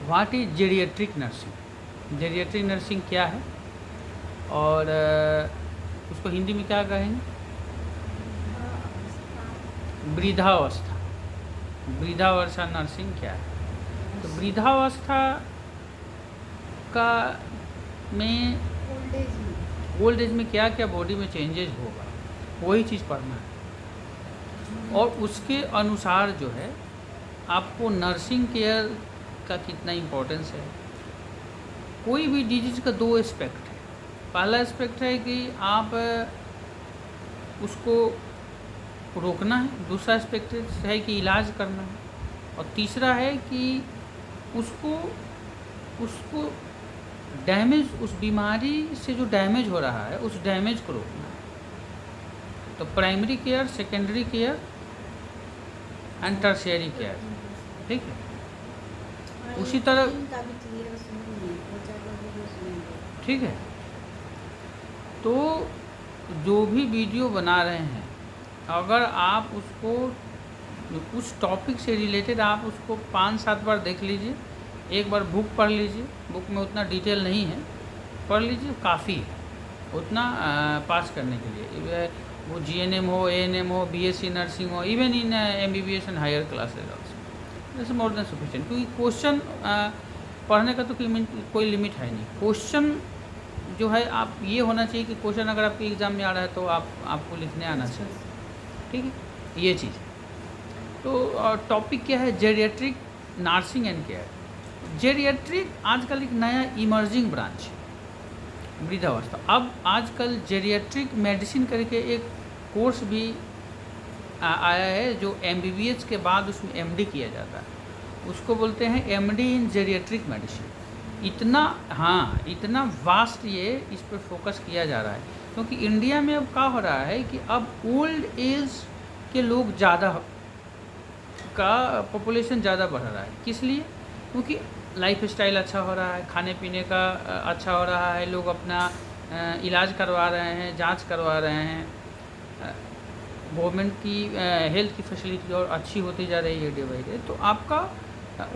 What is geriatric nursing. Geriatric nursing क्या है और उसको हिंदी में क्या कहेंगे? वृद्धावस्था। वृद्धावस्था नर्सिंग क्या है? तो वृद्धावस्था का में ओल्ड एज में क्या क्या बॉडी में चेंजेस होगा, वही चीज़ पढ़ना है। और उसके अनुसार जो है आपको नर्सिंग केयर का कितना इम्पोर्टेंस है। कोई भी डिजीज़ का दो एस्पेक्ट है। पहला एस्पेक्ट है कि आप उसको रोकना है, दूसरा एस्पेक्ट है कि इलाज करना है, और तीसरा है कि उसको उसको डैमेज, उस बीमारी से जो डैमेज हो रहा है उस डैमेज को रोकना है। तो primary care, secondary care and tertiary care, ठीक है। उसी तरह, ठीक है। तो जो भी वीडियो बना रहे हैं, अगर आप उसको उस टॉपिक से रिलेटेड आप उसको 5-7 बार देख लीजिए, एक बार बुक पढ़ लीजिए, बुक में उतना डिटेल नहीं है, पढ़ लीजिए, काफ़ी है उतना पास करने के लिए। वो जीएनएम हो, एएनएम हो, बीएससी नर्सिंग हो, even in MBBS and higher classes also, this more than sufficient. क्योंकि क्वेश्चन पढ़ने का तो कोई लिमिट है नहीं। क्वेश्चन जो है आप ये होना चाहिए कि क्वेश्चन अगर आपके एग्ज़ाम में आ रहा है तो आपको लिखने आना चाहिए, ठीक है, ये चीज़ है। तो टॉपिक क्या है? Geriatric nursing and care. Geriatric आजकल एक नया इमर्जिंग ब्रांच है, वृद्धावस्था। अब आजकल जेरिएट्रिक मेडिसिन करके एक कोर्स भी आया है, जो एमबीबीएस के बाद उसमें एमडी किया जाता है, उसको बोलते हैं एमडी इन जेरिएट्रिक मेडिसिन। इतना वास्ट ये इस पर फोकस किया जा रहा है, क्योंकि इंडिया में अब क्या हो रहा है कि अब ओल्ड एज के लोग ज़्यादा का पॉपुलेशन ज़्यादा बढ़ रहा है। किस लिए? क्योंकि लाइफ स्टाइल अच्छा हो रहा है, खाने पीने का अच्छा हो रहा है, लोग अपना इलाज करवा रहे हैं, जांच करवा रहे हैं, गवर्नमेंट की हेल्थ की फैसिलिटी और अच्छी होती जा रही है डे बाई डे। तो आपका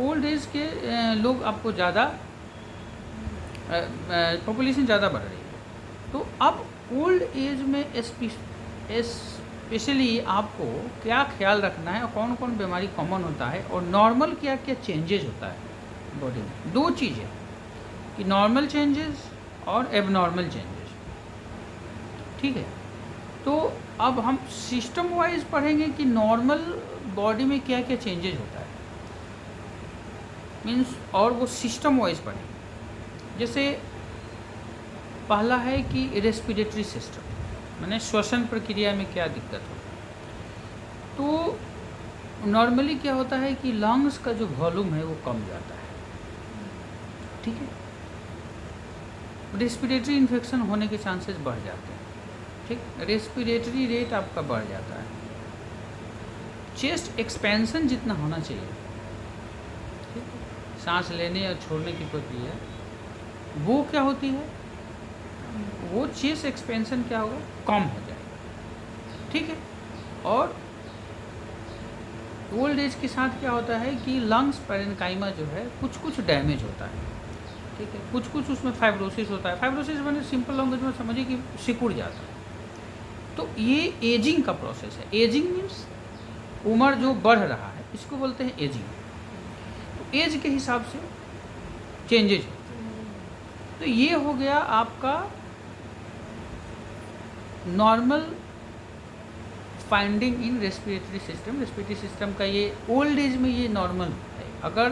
ओल्ड एज के लोग आपको ज़्यादा पॉपुलेशन ज़्यादा बढ़ रही है। तो अब ओल्ड एज में स्पेशली आपको क्या ख्याल रखना है और कौन कौन बीमारी कॉमन होता है और नॉर्मल क्या क्या चेंजेस होता है बॉडी में। दो चीज़ें कि नॉर्मल चेंजेस और एबनॉर्मल चेंजेस, ठीक है। तो अब हम सिस्टम वाइज पढ़ेंगे कि नॉर्मल बॉडी में क्या क्या चेंजेस होता है, मीन्स, और वो सिस्टम वाइज पढ़ेंगे। जैसे पहला है कि रेस्पिरेटरी सिस्टम, माने श्वसन प्रक्रिया में क्या दिक्कत हो। तो नॉर्मली क्या होता है कि लंग्स का जो वॉल्यूम है वो कम जाता है, ठीक है। रेस्पिरेटरी इन्फेक्शन होने के चांसेस बढ़ जाते हैं, ठीक। रेस्पिरेटरी रेट आपका बढ़ जाता है। चेस्ट एक्सपेंशन जितना होना चाहिए, ठीक, सांस लेने और छोड़ने की प्रक्रिया, वो क्या होती है, वो चेस्ट एक्सपेंशन क्या होगा, कम हो जाएगा, ठीक है। और ओल्ड एज के साथ क्या होता है कि लंग्स पैरेन्काइमा जो है कुछ डैमेज होता है, ठीक है। कुछ उसमें फाइब्रोसिस होता है। फाइब्रोसिस मैंने सिंपल लैंग्वेज में समझिए कि सिकुड़ जाता है। तो ये एजिंग का प्रोसेस है। एजिंग मीन्स उम्र जो बढ़ रहा है, इसको बोलते हैं एजिंग। तो एज के हिसाब से चेंजेज होते हैं। तो ये हो गया आपका normal finding in respiratory system. Respiratory system का ये ओल्ड एज में ये नॉर्मल है। अगर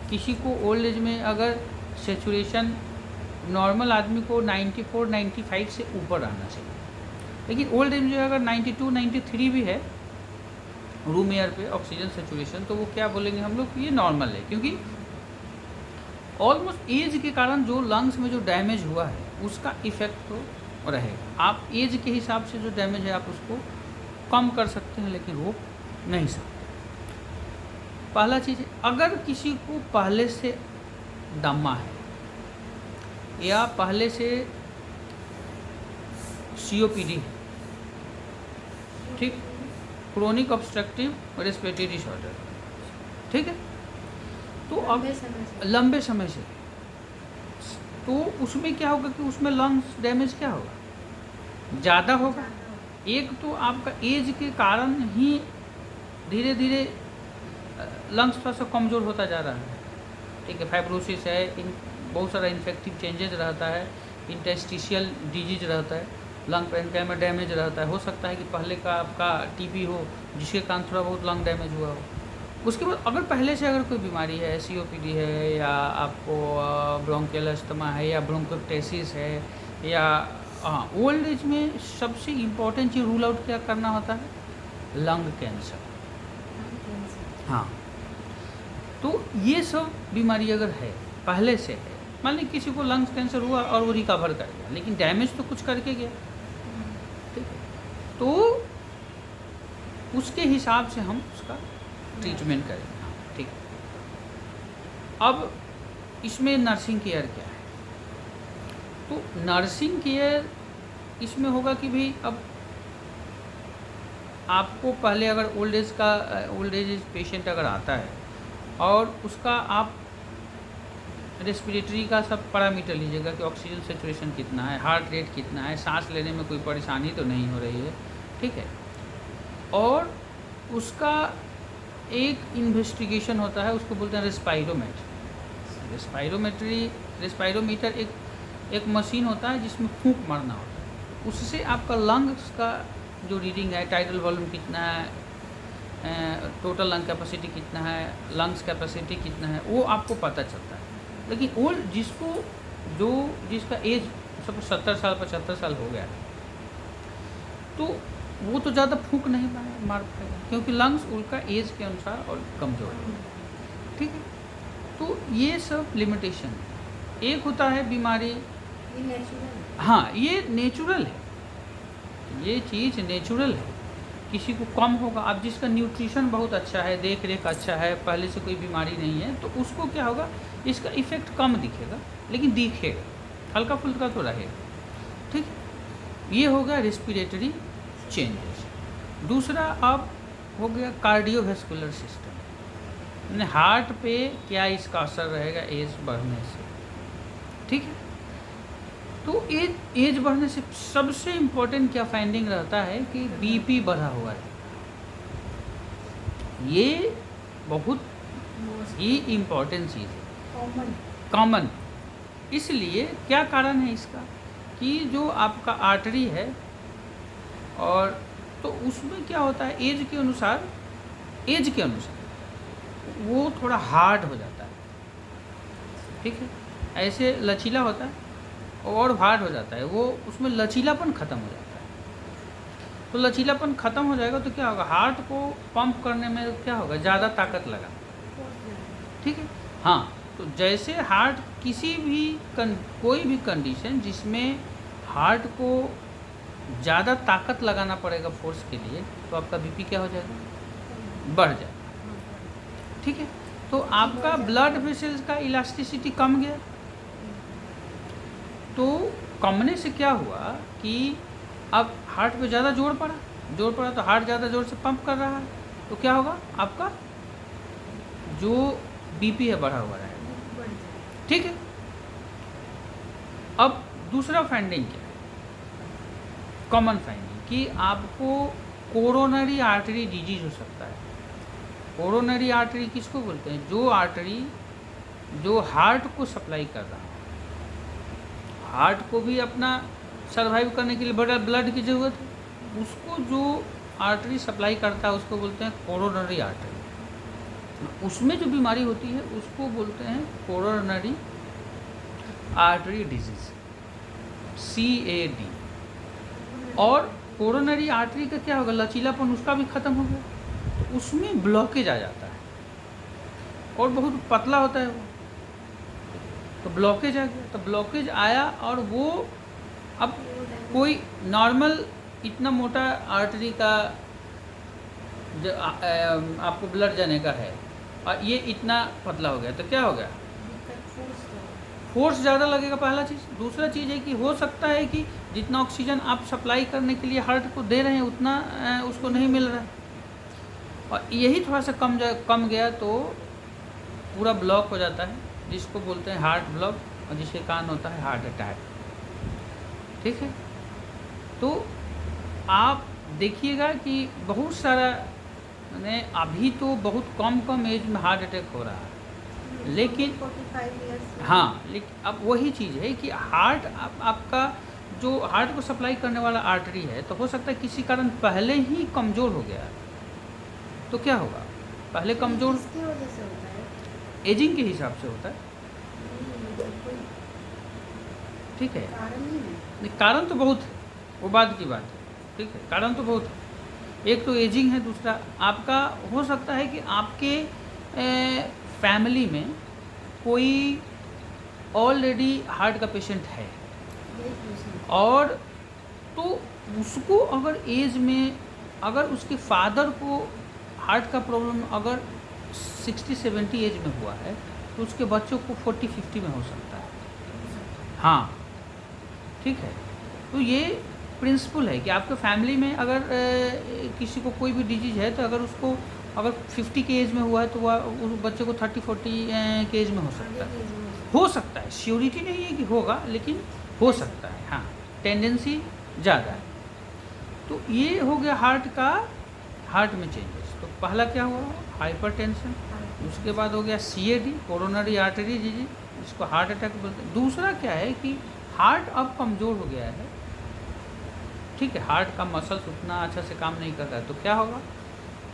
किसी को ओल्ड एज में अगर सेचुरेशन, नॉर्मल आदमी को 94-95 से ऊपर रहना चाहिए, लेकिन ओल्ड एज में अगर 92-93 भी है रूम एयर पे ऑक्सीजन सेचुरेशन, तो वो क्या बोलेंगे हम लोग, ये नॉर्मल है। क्योंकि ऑलमोस्ट एज के कारण जो लंग्स में जो डैमेज हुआ है उसका इफेक्ट तो रहेगा। आप एज के हिसाब से जो डैमेज है आप उसको कम कर सकते हैं, लेकिन रोक नहीं सकते। पहला चीज़ है, अगर किसी को पहले से दमा है या पहले से सीओपीडी है, ठीक, क्रोनिक ऑब्स्ट्रक्टिव रेस्पिरेटरी डिसऑर्डर, ठीक है। तो अब लंबे समय से, तो उसमें क्या होगा कि उसमें लंग्स डैमेज क्या होगा, ज़्यादा होगा। एक तो आपका एज के कारण ही धीरे धीरे लंग्स थोड़ा सा कमज़ोर होता जा रहा है, ठीक है। फाइब्रोसिस है, बहुत सारा इन्फेक्टिव चेंजेस रहता है, इंटेस्टिशियल डिजीज रहता है, लंग पैरेन्काइमा में डैमेज रहता है। हो सकता है कि पहले का आपका टीबी हो जिसके कारण थोड़ा बहुत लंग डैमेज हुआ हो। उसके बाद अगर पहले से अगर कोई बीमारी है, सीओपीडी है, या आपको ब्रोंकियल अस्थमा है, या ब्रोंकोटेसिस है, या ओल्ड एज में सबसे इम्पोर्टेंट चीज़ रूल आउट क्या करना होता है, लंग कैंसर। हाँ, तो ये सब बीमारी अगर है पहले से है, मान लीजिए किसी को लंग्स कैंसर हुआ और वो रिकवर कर गया, लेकिन डैमेज तो कुछ करके गया, ठीक है, तो उसके हिसाब से हम उसका ट्रीटमेंट करेंगे। हाँ, ठीक है। अब इसमें नर्सिंग केयर क्या है, तो नर्सिंग केयर इसमें होगा कि भाई अब आपको पहले अगर ओल्ड एज पेशेंट अगर आता है और उसका आप रेस्पिरेटरी का सब पैरामीटर लीजिएगा कि ऑक्सीजन सेचुरेशन कितना है, हार्ट रेट कितना है, सांस लेने में कोई परेशानी तो नहीं हो रही है, ठीक है। और उसका एक इन्वेस्टिगेशन होता है, उसको बोलते हैं रेस्पायरोमीटर एक मशीन होता है जिसमें फूंक मारना होता है। उससे आपका लंग्स का जो रीडिंग है, टाइडल वॉल्यूम कितना है, टोटल लंग कैपेसिटी कितना है, लंग्स कैपेसिटी कितना है, वो आपको पता चलता है। लेकिन ओल्ड जिसका एज सब 70 साल 75 साल हो गया है, तो वो तो ज़्यादा फूंक नहीं मार पाएगा, क्योंकि लंग्स उनका एज के अनुसार और कमज़ोर है, ठीक है। तो ये सब लिमिटेशन है। एक होता है बीमारी, हाँ ये नेचुरल है, ये चीज़ नेचुरल है। किसी को कम होगा, अब जिसका न्यूट्रिशन बहुत अच्छा है, देख रेख अच्छा है, पहले से कोई बीमारी नहीं है, तो उसको क्या होगा, इसका इफ़ेक्ट कम दिखेगा, लेकिन दिखेगा, हल्का फुल्का तो रहेगा, ठीक। ये हो गया रेस्पिरेटरी चेंजेस। दूसरा अब हो गया कार्डियोवैस्कुलर सिस्टम, यानी हार्ट पे क्या इसका असर रहेगा एज बढ़ने से, ठीक है। तो एज बढ़ने से सबसे इम्पोर्टेंट क्या फाइंडिंग रहता है कि बीपी बढ़ा हुआ है। ये बहुत ही इम्पोर्टेंट चीज़ है, कॉमन। इसलिए क्या कारण है इसका कि जो आपका आर्टरी है, और तो उसमें क्या होता है एज के अनुसार वो थोड़ा हार्ड हो जाता है, ठीक है। ऐसे लचीला होता है और हार्ड हो जाता है, वो उसमें लचीलापन ख़त्म हो जाता है। तो लचीलापन ख़त्म हो जाएगा तो क्या होगा, हार्ट को पंप करने में क्या होगा, ज़्यादा ताकत लगा, ठीक है। हाँ, तो जैसे हार्ट कोई भी कंडीशन जिसमें हार्ट को ज़्यादा ताकत लगाना पड़ेगा फोर्स के लिए, तो आपका बीपी क्या हो जाएगा, बढ़ जाएगा, ठीक है। तो आपका ब्लड वेसल्स का इलास्टिसिटी कम गया, तो कमने से क्या हुआ कि अब हार्ट पे ज़्यादा जोर पड़ा तो हार्ट ज़्यादा जोर से पंप कर रहा है, तो क्या होगा, आपका जो बीपी है बढ़ा हुआ रहेगा, ठीक है। अब दूसरा फाइंडिंग क्या है, कॉमन फाइंडिंग, कि आपको कोरोनरी आर्टरी डिजीज हो सकता है। कोरोनरी आर्टरी किसको बोलते हैं, जो आर्टरी जो हार्ट को सप्लाई कर रहा है, हार्ट को भी अपना सर्वाइव करने के लिए बड़ा ब्लड की ज़रूरत है, उसको जो आर्टरी सप्लाई करता है उसको बोलते हैं कोरोनरी आर्टरी। उसमें जो बीमारी होती है उसको बोलते हैं कोरोनरी आर्टरी डिजीज, CAD। और कोरोनरी आर्टरी का क्या होगा, लचीलापन उसका भी ख़त्म हो गया, तो उसमें ब्लॉकेज आ जाता है और बहुत पतला होता है वो, तो ब्लॉकेज आ गया। तो ब्लॉकेज आया और वो अब कोई नॉर्मल इतना मोटा आर्टरी का आपको ब्लड जाने का है और ये इतना पतला हो गया, तो क्या हो गया, फोर्स ज़्यादा लगेगा, पहला चीज़। दूसरा चीज़ है कि हो सकता है कि जितना ऑक्सीजन आप सप्लाई करने के लिए हार्ट को दे रहे हैं उतना उसको नहीं मिल रहा है, और यही थोड़ा सा कम गया तो पूरा ब्लॉक हो जाता है, जिसको बोलते हैं हार्ट ब्लॉक, और जिसके कारण होता है हार्ट अटैक। ठीक है, तो आप देखिएगा कि बहुत सारा मैंने अभी तो बहुत कम एज में हार्ट अटैक हो रहा है, लेकिन 45 ईयर्स। हाँ, लेकिन अब वही चीज़ है कि हार्ट आपका जो हार्ट को सप्लाई करने वाला आर्टरी है, तो हो सकता है किसी कारण पहले ही कमज़ोर हो गया है, तो क्या होगा? पहले कमज़ोर किसकी वजह से होता है? एजिंग के हिसाब से होता है। कोई ठीक है, कारण नहीं है। नहीं, कारण तो बहुत है, वो बाद की बात है। ठीक है, कारण तो बहुत है। एक तो एजिंग है, दूसरा आपका हो सकता है कि आपके फैमिली में कोई ऑलरेडी हार्ट का पेशेंट है, यही प्रश्न। और तो उसको अगर एज में, अगर उसके फादर को हार्ट का प्रॉब्लम अगर 60-70 एज में हुआ है, तो उसके बच्चों को 40-50 में हो सकता है। हाँ, ठीक है, तो ये प्रिंसिपल है कि आपके फैमिली में अगर किसी को कोई भी डिजीज है, तो अगर उसको अगर 50 के एज में हुआ है, तो वह उस बच्चे को 30-40 के एज में हो सकता है। हो सकता है, श्योरिटी नहीं है कि होगा, लेकिन हो सकता है। हाँ, टेंडेंसी ज़्यादा है। तो ये हो गया हार्ट में चेंजेस। तो पहला क्या हुआ? हाइपरटेंशन। उसके बाद हो गया CAD, कोरोनरी आर्टरी डिजीज, इसको हार्ट अटैक बोलते हैं। दूसरा क्या है कि हार्ट अब कमज़ोर हो गया है। ठीक है, हार्ट का मसल्स उतना अच्छा से काम नहीं कर रहा है, तो क्या होगा?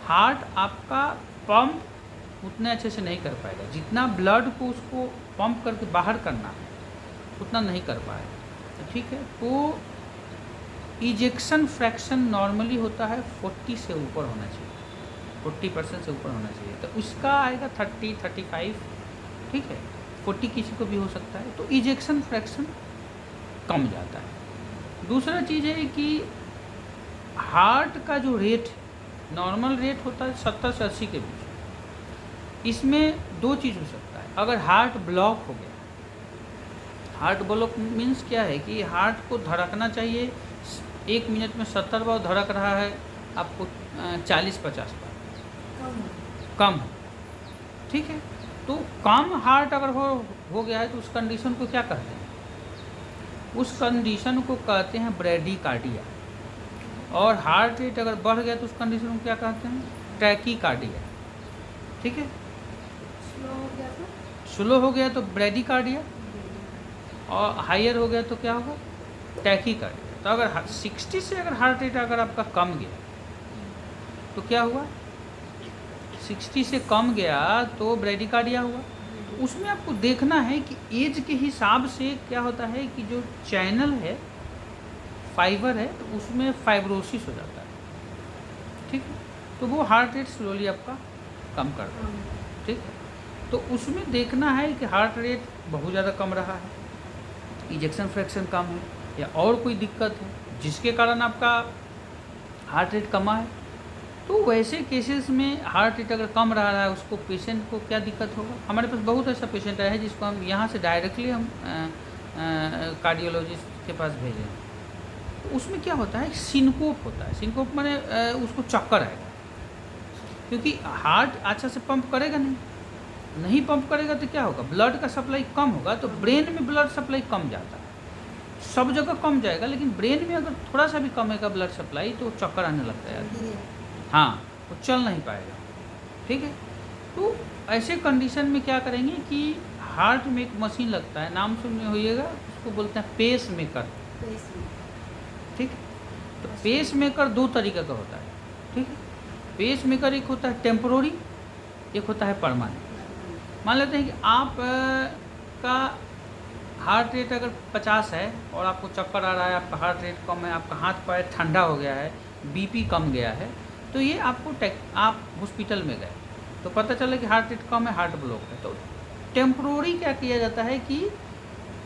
हार्ट आपका पंप उतने अच्छे से नहीं कर पाएगा, जितना ब्लड को उसको पंप करके बाहर करना है उतना नहीं कर पाएगा। ठीक है, तो इजेक्शन फ्रैक्शन नॉर्मली होता है 40 से ऊपर होना चाहिए, 40% से ऊपर होना चाहिए, तो उसका आएगा 30-35। ठीक है, 40 किसी को भी हो सकता है, तो इजेक्शन फ्रैक्शन कम जाता है। दूसरा चीज़ है कि हार्ट का जो रेट है, नॉर्मल रेट होता है 70 से 80 के बीच। इसमें दो चीज़ हो सकता है। अगर हार्ट ब्लॉक हो गया, हार्ट ब्लॉक मीन्स क्या है कि हार्ट को धड़कना चाहिए 1 मिनट में 70 बार, धड़क रहा है आपको 40-50 बार, कम है। ठीक है, तो कम हार्ट अगर हो गया है, तो उस कंडीशन को क्या कहते हैं? उस कंडीशन को कहते हैं ब्रेडीकार्डिया। और हार्ट रेट अगर बढ़ गया, तो उस कंडीशन को क्या कहते हैं? टैकीकार्डिया। ठीक है, स्लो हो गया तो स्लो हो गया तो ब्रेडीकार्डिया, और हाइयर हो गया तो क्या होगा? टैकीकार्डिया। तो अगर 60 से अगर हार्ट रेट अगर आपका कम गया, तो क्या हुआ? 60 से कम गया तो ब्रेडीकार्डिया हुआ। उसमें आपको देखना है कि एज के हिसाब से क्या होता है कि जो चैनल है, फाइबर है, तो उसमें फाइब्रोसिस हो जाता है। ठीक है, तो वो हार्ट रेट स्लोली आपका कम कर देता है। ठीक है, तो उसमें देखना है कि हार्ट रेट बहुत ज़्यादा कम रहा है, इजेक्शन फ्रैक्शन कम है, या और कोई दिक्कत है जिसके कारण आपका हार्ट रेट कमा है। तो वैसे केसेस में हार्ट रेट अगर कम रहा है, उसको पेशेंट को क्या दिक्कत होगा? हमारे पास बहुत ऐसा पेशेंट आया है जिसको हम यहाँ से डायरेक्टली हम कार्डियोलॉजिस्ट के पास भेजे हैं। तो उसमें क्या होता है? सिनकोप होता है। सिनकोप माने उसको चक्कर आएगा, क्योंकि हार्ट अच्छा से पंप करेगा नहीं पंप करेगा तो क्या होगा? ब्लड का सप्लाई कम होगा, तो ब्रेन में ब्लड सप्लाई कम जाता है। सब जगह कम जाएगा, लेकिन ब्रेन में अगर थोड़ा सा भी कमेगा ब्लड सप्लाई, तो चक्कर आने लगता है। हाँ, वो चल नहीं पाएगा। ठीक है, तो ऐसे कंडीशन में क्या करेंगे कि हार्ट में एक मशीन लगता है, नाम सुने होइएगा, उसको बोलते हैं पेस मेकर। ठीक है, तो पेस मेकर दो तरीके का होता है। ठीक है, पेस मेकर एक होता है टेम्पोररी, एक होता है परमानेंट। मान लेते हैं कि आप का हार्ट रेट अगर 50 है और आपको चक्कर आ रहा है, आपका हार्ट रेट कम है, आपका हाथ पैर ठंडा हो गया है, BP कम गया है, तो ये आपको आप हॉस्पिटल में गए तो पता चला कि हार्ट रेट कम है, हार्ट ब्लॉक है। तो टेम्पोररी क्या किया जाता है कि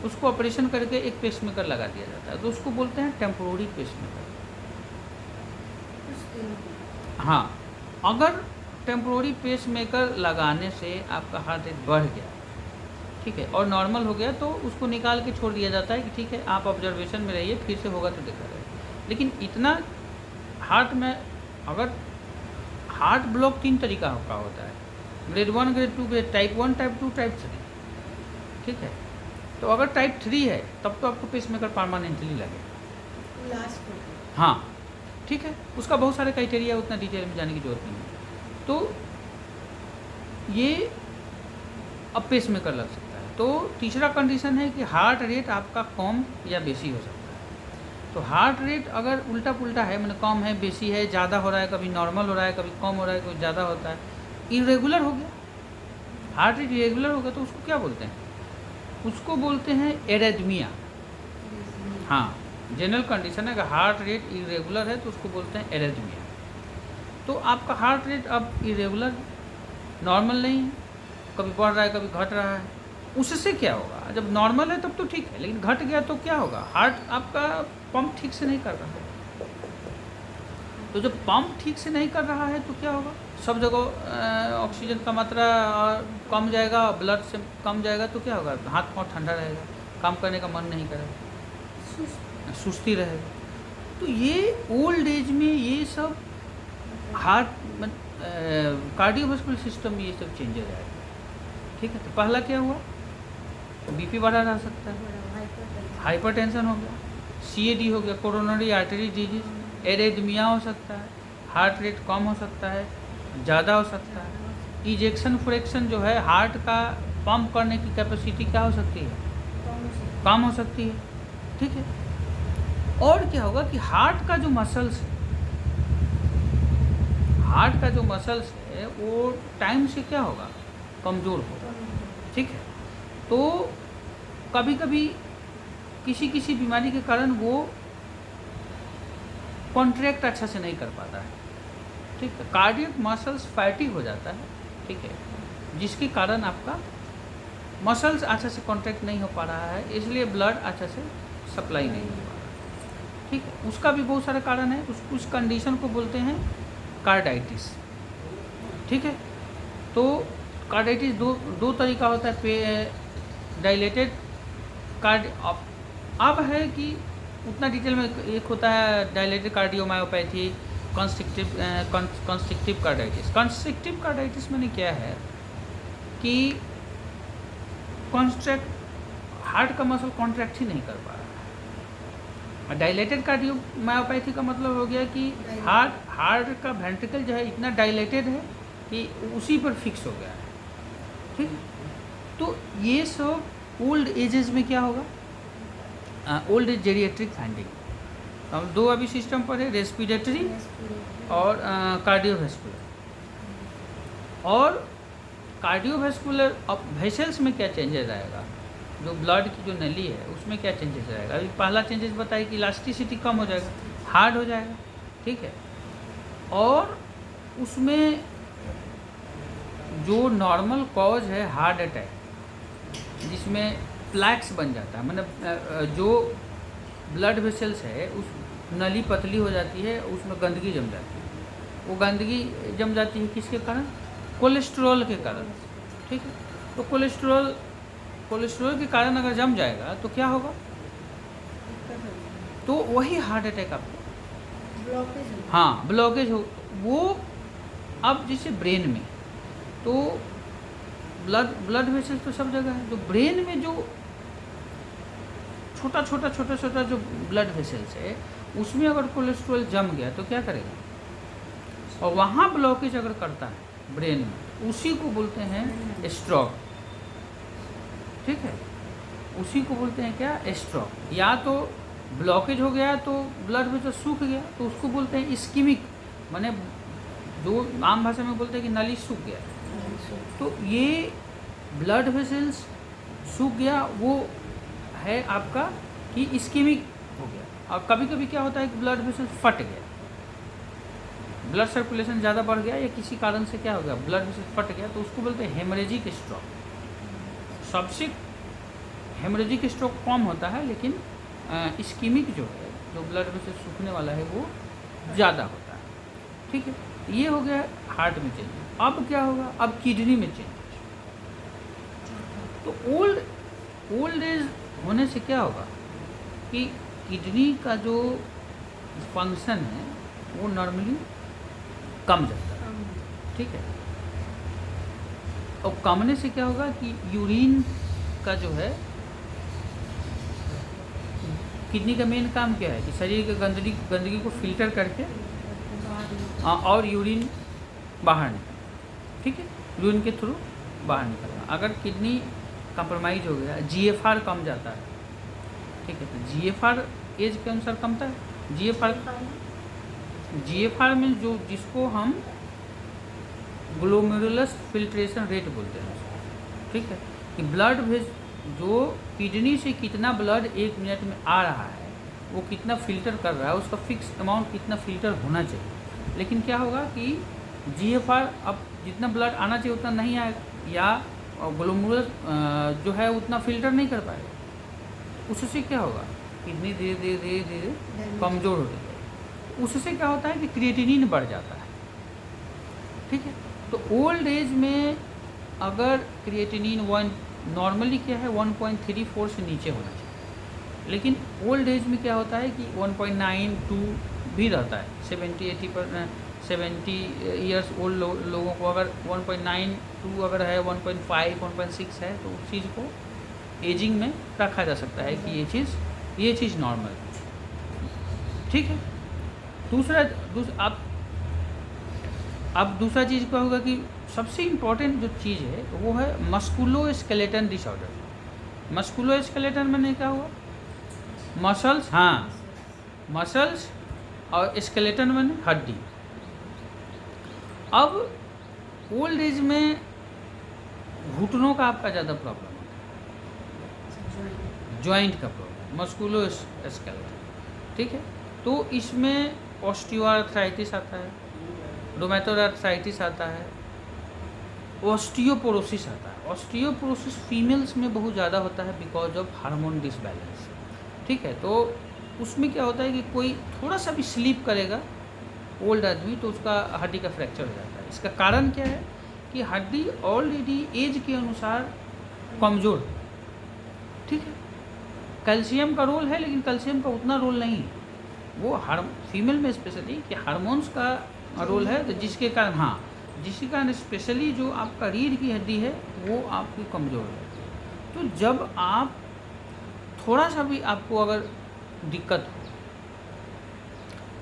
उसको ऑपरेशन करके एक पेसमेकर लगा दिया जाता है, तो उसको बोलते हैं टेम्पोररी पेसमेकर। हाँ, अगर टेम्पोररी पेसमेकर लगाने से आपका हार्ट रेट बढ़ गया, ठीक है, और नॉर्मल हो गया, तो उसको निकाल के छोड़ दिया जाता है कि ठीक है, आप ऑब्जर्वेशन में रहिए, फिर से होगा तो देखा जाएगा। लेकिन इतना हार्ट में अगर हार्ट ब्लॉक 3 तरीका का होता है। Grade 1, grade 2, grade type 1, type 2, type 3, ठीक है। तो अगर टाइप 3 है तब तो आपको पेसमेकर परमानेंटली लगेगा। लास्ट में हाँ, ठीक है, उसका बहुत सारे क्राइटेरिया, उतना डिटेल में जाने की जरूरत नहीं है। तो ये अब पेसमेकर लग सकता है। तो तीसरा कंडीशन है कि हार्ट रेट आपका कम या बेसी हो सकता है। तो हार्ट रेट अगर उल्टा पुल्टा है, मतलब कम है, बेसी है, ज़्यादा हो रहा है, कभी नॉर्मल हो रहा है, कभी कम हो रहा है, कभी ज़्यादा होता है, इरेगुलर हो गया, हार्ट रेट इरेगुलर हो गया, तो उसको क्या बोलते हैं? उसको बोलते हैं एरिथमिया। हाँ, जनरल कंडीशन है कि हार्ट रेट इरेगुलर है तो उसको बोलते हैं एरिथमिया। तो आपका हार्ट रेट अब इरेगुलर, नॉर्मल नहीं है, कभी बढ़ रहा है, कभी घट रहा है, उससे क्या होगा? जब नॉर्मल है तब तो ठीक है, लेकिन घट गया तो क्या होगा? हार्ट आपका पंप ठीक से नहीं कर रहा है। तो जब पंप ठीक से नहीं कर रहा है तो क्या होगा? सब जगह ऑक्सीजन का मात्रा कम जाएगा, ब्लड से कम जाएगा, तो क्या होगा? हाथ पाँव ठंडा रहेगा, काम करने का मन नहीं करेगा, सुस्ती रहेगा। तो ये ओल्ड एज में ये सब हार्ट कार्डियोवास्कुलर सिस्टम में ये सब चेंजेस आएगा, ठीक है। तो पहला क्या हुआ? बीपी बढ़ा रह सकता है, हाइपरटेंशन हो गया, सीएडी हो गया, कोरोनरी आर्टरी डिजीज, एरिथमिया हो सकता है, हार्ट रेट कम हो सकता है, ज़्यादा हो सकता है, इजेक्शन फ्रैक्शन जो है हार्ट का पंप करने की कैपेसिटी क्या हो सकती है? कम हो सकती है, ठीक है। और क्या होगा कि हार्ट का जो मसल्स है, हार्ट का जो मसल्स है वो टाइम से क्या होगा? कमज़ोर होगा, ठीक है। तो कभी कभी किसी किसी बीमारी के कारण वो कॉन्ट्रैक्ट अच्छा से नहीं कर पाता है, ठीक है। कार्डियक मसल्स फैटी हो जाता है, ठीक है, जिसके कारण आपका मसल्स अच्छा से कॉन्ट्रैक्ट नहीं हो पा रहा है, इसलिए ब्लड अच्छा से सप्लाई नहीं हो पा रहा है, ठीक है। उसका भी बहुत सारे कारण है, उस कंडीशन को बोलते हैं कार्डाइटिस, ठीक है। तो कार्डाइटिस दो तरीका होता है, डायलेटेड कार्ड। अब है कि उतना डिटेल में, एक होता है डायलेटेड कार्डियोमायोपैथी, कंस्ट्रिक्टिव कार्डाइटिस। कंस्ट्रिक्टिव कार्डाइटिस मैंने क्या है कि हार्ट का मसल कॉन्ट्रैक्ट ही नहीं कर पा रहा है। डायलेटेड कार्डियोमायोपैथी का मतलब हो गया कि हार्ट का वेंट्रिकल जो है इतना डायलेटेड है कि उसी पर फिक्स हो गया है, ठीक है। तो ये सब ओल्ड एजेस में क्या होगा? Old age geriatric finding. हम दो अभी सिस्टम पर है, रेस्पिरेटरी और कार्डियोवैस्कुलर। और कार्डियोवैस्कुलर अब वेसल्स में क्या चेंजेस आएगा? जो ब्लड की जो नली है उसमें क्या चेंजेस आएगा? अभी पहला चेंजेस बताइए कि इलास्टिसिटी कम हो जाएगा, हार्ड हो जाएगा, ठीक है। और उसमें जो नॉर्मल कॉज है हार्ट अटैक, जिसमें प्लैक्स बन जाता है, मतलब जो ब्लड वेसल्स है उस नली पतली हो जाती है, उसमें गंदगी जम जाती है। वो गंदगी जम जाती है किसके कारण? कोलेस्ट्रॉल के कारण, ठीक है। तो कोलेस्ट्रॉल के कारण अगर जम जाएगा तो क्या होगा? तो वही हार्ट अटैक आपको, हाँ, ब्लॉकेज हो। वो अब जैसे ब्रेन में तो ब्लड वेसल तो सब जगह है, तो ब्रेन में जो छोटा छोटा जो ब्लड वेसल्स है उसमें अगर कोलेस्ट्रॉल जम गया तो क्या करेगा? और वहाँ ब्लॉकेज अगर करता है ब्रेन में, उसी को बोलते हैं स्ट्रोक, ठीक है। उसी को बोलते हैं क्या? स्ट्रोक। या तो ब्लॉकेज हो गया तो ब्लड वेसल सूख गया तो उसको बोलते हैं इस्कीमिक, माने जो आम भाषा में बोलते हैं कि नली सूख गया। तो ये ब्लड वेसल्स सूख गया वो है आपका कि इस्कीमिक हो गया। और कभी कभी क्या होता है कि ब्लड वेसल फट गया, ब्लड सर्कुलेशन ज़्यादा बढ़ गया या किसी कारण से क्या हो गया, ब्लड वेसल फट गया, तो उसको बोलते हैं हेमरेजिक स्ट्रोक। सबसे हेमरेजिक स्ट्रोक कम होता है, लेकिन इस्कीमिक जो है, जो ब्लड वेसल सूखने वाला है, वो ज़्यादा होता है, ठीक है। ये हो गया हार्ट में चेंज। अब क्या होगा? अब किडनी में चेंज। तो ओल्ड एज होने से क्या होगा कि किडनी का जो फंक्शन है वो नॉर्मली कम जाता है, ठीक है। और कमने से क्या होगा कि यूरिन का जो है, किडनी का मेन काम क्या है कि शरीर के गंदगी को फिल्टर करके और यूरिन बाहर निकालना, ठीक है, यूरिन के थ्रू बाहर निकलना। अगर किडनी कंप्रोमाइज हो गया, जीएफआर कम जाता है, ठीक है, तो जीएफआर एज के अनुसार कमता है। जीएफआर में जो जिसको हम ग्लोमेरुलस फिल्ट्रेशन रेट बोलते हैं, ठीक है, कि ब्लड भेज जो किडनी से कितना ब्लड 1 मिनट में आ रहा है वो कितना फिल्टर कर रहा है, उसका फिक्स अमाउंट कितना फिल्टर होना चाहिए। लेकिन क्या होगा कि जीएफआर अब जितना ब्लड आना चाहिए उतना नहीं आएगा, या ग्लोमेरुलस जो है उतना फिल्टर नहीं कर पाएगा। उससे क्या होगा, किडनी धीरे धीरे धीरे धीरे कमज़ोर हो जाएगी। उससे क्या होता है कि क्रिएटिनिन बढ़ जाता है, ठीक है। तो ओल्ड एज में अगर क्रिएटिनिन नॉर्मली क्या है 1.34 से नीचे होना चाहिए, लेकिन ओल्ड एज में क्या होता है कि 1.92 भी रहता है। 70 ईयर्स ओल्ड लोगों को अगर 1.92 अगर है, 1.5 1.6 है, तो उस चीज़ को एजिंग में रखा जा सकता है कि ये चीज़ नॉर्मल है, ठीक है। अब दूसरा चीज़ क्या होगा कि सबसे इम्पॉर्टेंट जो चीज़ है वो है मस्कुलोस्केलेटन डिसऑर्डर। मस्कुलोस्केलेटन में क्या हुआ, मसल्स, हाँ, मसल्स और स्केलेटन में हड्डी। अब ओल्ड एज में घुटनों का आपका ज़्यादा प्रॉब्लम होता है, जॉइंट का प्रॉब्लम, मस्कुलोस्केलेटन, ठीक है। तो इसमें ऑस्टियोआर्थराइटिस आता है, रोमेटोइड आर्थराइटिस आता है, ऑस्टियोपोरोसिस आता है। ऑस्टियोपोरोसिस फीमेल्स में बहुत ज़्यादा होता है बिकॉज ऑफ हार्मोन डिसबैलेंस, ठीक है। तो उसमें क्या होता है कि कोई थोड़ा सा भी स्लीप करेगा ओल्ड आदमी तो उसका हड्डी का फ्रैक्चर हो जाता है। इसका कारण क्या है कि हड्डी ऑलरेडी एज के अनुसार कमज़ोर है, ठीक है। कैल्शियम का रोल है, लेकिन कैल्शियम का उतना रोल नहीं है। वो फीमेल में स्पेशली कि हार्मोन्स का रोल है, तो जिसके कारण स्पेशली जो आपका रीढ़ की हड्डी है वो आपकी कमज़ोर है। तो जब आप थोड़ा सा भी आपको अगर दिक्कत हो,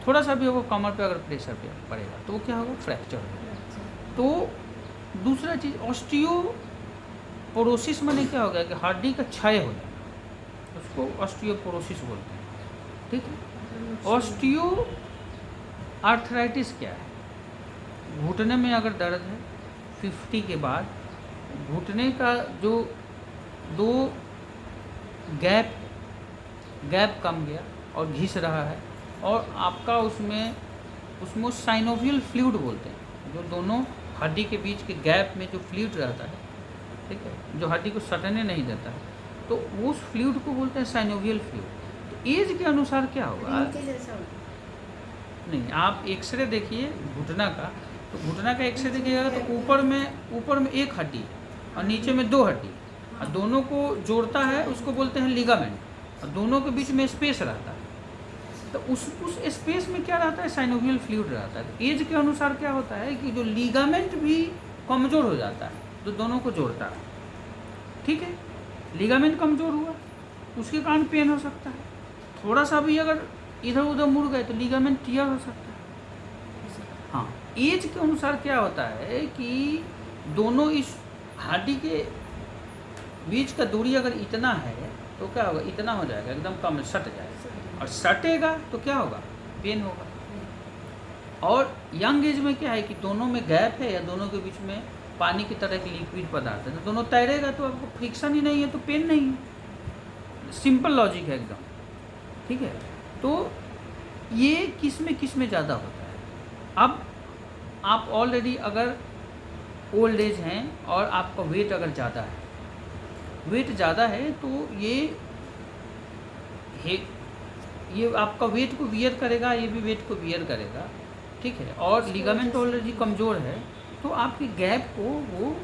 थोड़ा सा भी अगर कमर पे अगर प्रेशर पे पड़ेगा तो वो क्या होगा, फ्रैक्चर होगा। तो दूसरा चीज़ ऑस्टियोपोरोसिस में क्या होगा कि हड्डी का क्षय हो जाना, उसको ऑस्टियोपोरोसिस बोलते हैं, ठीक है। ऑस्टियो आर्थराइटिस क्या है, घुटने में अगर दर्द है 50 के बाद, घुटने का जो 2 गैप कम गया और घिस रहा है, और आपका उसमें साइनोवियल फ्लूइड बोलते हैं, जो दोनों हड्डी के बीच के गैप में जो फ्लूइड रहता है, ठीक है, जो हड्डी को सटने नहीं देता है, तो उस फ्लूइड को बोलते हैं साइनोवियल फ्लूइड। तो एज के अनुसार क्या होगा, नहीं, आप एक्सरे देखिए घुटना का, तो घुटना का एक्सरे देखिएगा तो ऊपर में एक हड्डी और नीचे में 2 हड्डी, और दोनों को जोड़ता है, उसको बोलते हैं लिगामेंट, और दोनों के बीच में स्पेस रहता है। तो उस स्पेस में क्या रहता है, साइनोवियल फ्लूइड रहता है। तो एज के अनुसार क्या होता है कि जो लिगामेंट भी कमज़ोर हो जाता है जो दोनों को जोड़ता है, ठीक है। लिगामेंट कमज़ोर हुआ, उसके कारण पेन हो सकता है। थोड़ा सा भी अगर इधर उधर मुड़ गए तो लिगामेंट टियर हो सकता है। हाँ, एज के अनुसार क्या होता है कि दोनों इस हड्डी के बीच का दूरी अगर इतना है तो क्या होगा, इतना हो जाएगा, एकदम कम सट जाएगा, और सटेगा तो क्या होगा, पेन होगा। और यंग एज में क्या है कि दोनों में गैप है या दोनों के बीच में पानी की तरह की लिक्विड पदार्थ है, तो दोनों तैरेगा तो आपको फ्रिक्शन ही नहीं है तो पेन नहीं है। सिंपल लॉजिक है एकदम, ठीक है। तो ये किस में ज़्यादा होता है। अब आप ऑलरेडी अगर ओल्ड एज हैं और आपका वेट अगर ज़्यादा है तो ये आपका वेट को वियर करेगा, ये भी वेट को वियर करेगा, ठीक है। और लिगामेंट ऑलरेडी कमज़ोर है तो आपके गैप को वो